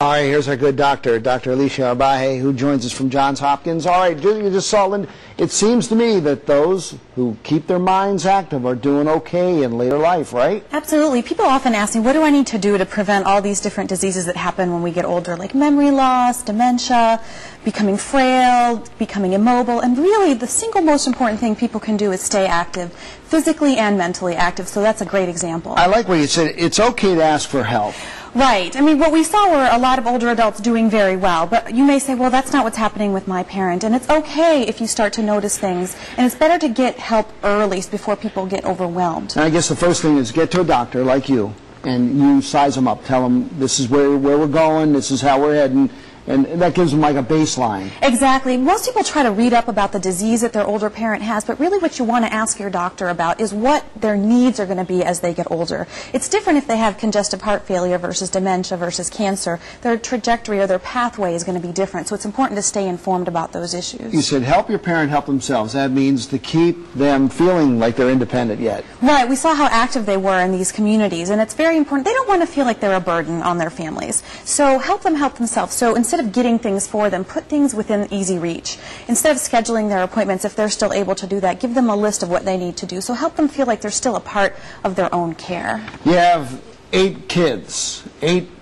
All right, here's our good doctor, Dr. Alicia Arbaje, who joins us from Johns Hopkins. All right, you just saw, Lynn, it seems to me that those who keep their minds active are doing okay in later life, right? Absolutely. People often ask me, what do I need to do to prevent all these different diseases that happen when we get older, like memory loss, dementia, becoming frail, becoming immobile, and really the single most important thing people can do is stay active, physically and mentally active, so that's a great example. I like what you said. It's okay to ask for help. Right. I mean, what we saw were a lot of older adults doing very well, but you may say, well, that's not what's happening with my parent, and it's okay if you start to notice things, and it's better to get help early before people get overwhelmed. And I guess the first thing is get to a doctor like you, and you size them up. Tell them this is where we're going, this is how we're heading, and that gives them like a baseline. Exactly. Most people try to read up about the disease that their older parent has, but really what you want to ask your doctor about is what their needs are going to be as they get older. It's different if they have congestive heart failure versus dementia versus cancer. Their trajectory or their pathway is going to be different, so it's important to stay informed about those issues. You said help your parent help themselves. That means to keep them feeling like they're independent yet. Right. We saw how active they were in these communities, and it's very important. They don't want to feel like they're a burden on their families. So help them help themselves. So instead of getting things for them, put things within easy reach. Instead of scheduling their appointments, if they're still able to do that, give them a list of what they need to do. So help them feel like they're still a part of their own care. You have 8 kids,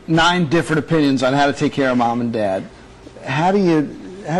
9 different opinions on how to take care of mom and dad. How do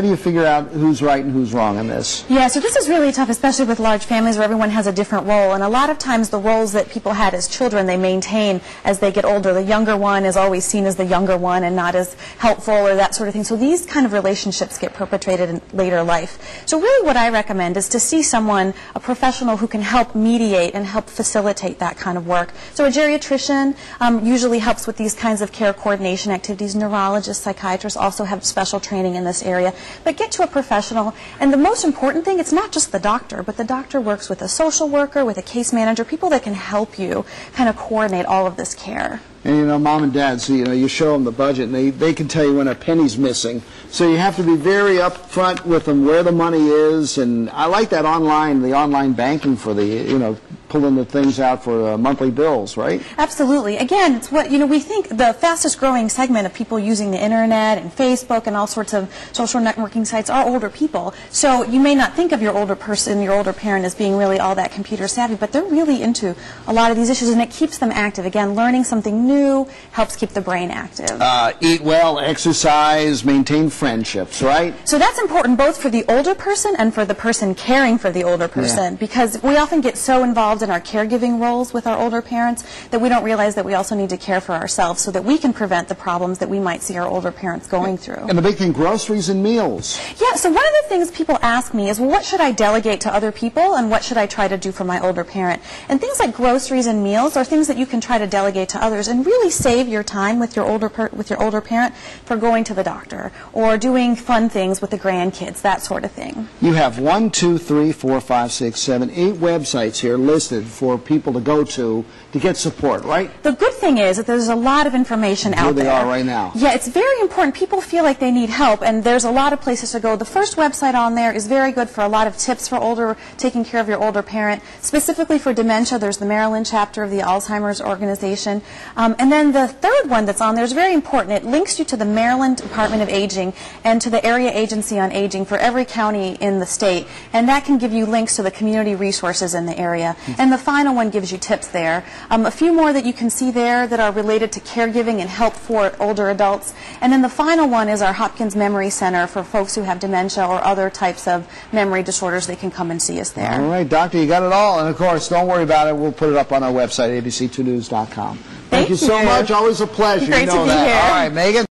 you figure out who's right and who's wrong in this? Yeah, so this is really tough, especially with large families where everyone has a different role. And a lot of times the roles that people had as children, they maintain as they get older. The younger one is always seen as the younger one and not as helpful or that sort of thing. So these kind of relationships get perpetrated in later life. So really what I recommend is to see someone, a professional who can help mediate and help facilitate that kind of work. So a geriatrician usually helps with these kinds of care coordination activities. Neurologists, psychiatrists also have special training in this area. But get to a professional, and the most important thing, it's not just the doctor, but the doctor works with a social worker, with a case manager, people that can help you kind of coordinate all of this care. And you know, mom and dad, so you show them the budget, and they can tell you when a penny's missing. So you have to be very upfront with them where the money is, and I like that the online banking for the, pulling the things out for monthly bills, right? Absolutely. Again, it's what, we think the fastest growing segment of people using the internet and Facebook and all sorts of social networking sites are older people. So you may not think of your older person, your older parent as being really all that computer savvy, but they're really into a lot of these issues, and it keeps them active. Again, learning something new helps keep the brain active. Eat well, exercise, maintain friendships, right? So that's important both for the older person and for the person caring for the older person, because we often get so involved in our caregiving roles with our older parents that we don't realize that we also need to care for ourselves so that we can prevent the problems that we might see our older parents going through. And the big thing, groceries and meals. Yeah, so one of the things people ask me is, well, what should I delegate to other people and what should I try to do for my older parent? And things like groceries and meals are things that you can try to delegate to others and really save your time with your older parent for going to the doctor or doing fun things with the grandkids, that sort of thing. You have 1, 2, 3, 4, 5, 6, 7, 8 websites here listed for people to go to get support, right? The good thing is that there's a lot of information out there. Where they are right now. Yeah, it's very important. People feel like they need help, and there's a lot of places to go. The first website on there is very good for a lot of tips for taking care of your older parent. Specifically for dementia, there's the Maryland chapter of the Alzheimer's organization. And then the third one that's on there is very important. It links you to the Maryland Department of Aging and to the Area Agency on Aging for every county in the state, and that can give you links to the community resources in the area. And the final one gives you tips there. A few more that you can see there that are related to caregiving and help for older adults. And then the final one is our Hopkins Memory Center for folks who have dementia or other types of memory disorders. They can come and see us there. All right, doctor, you got it all. And of course, don't worry about it. We'll put it up on our website, abc2news.com. Thank you so much. Always a pleasure. Great to be that. here. All right, Megan.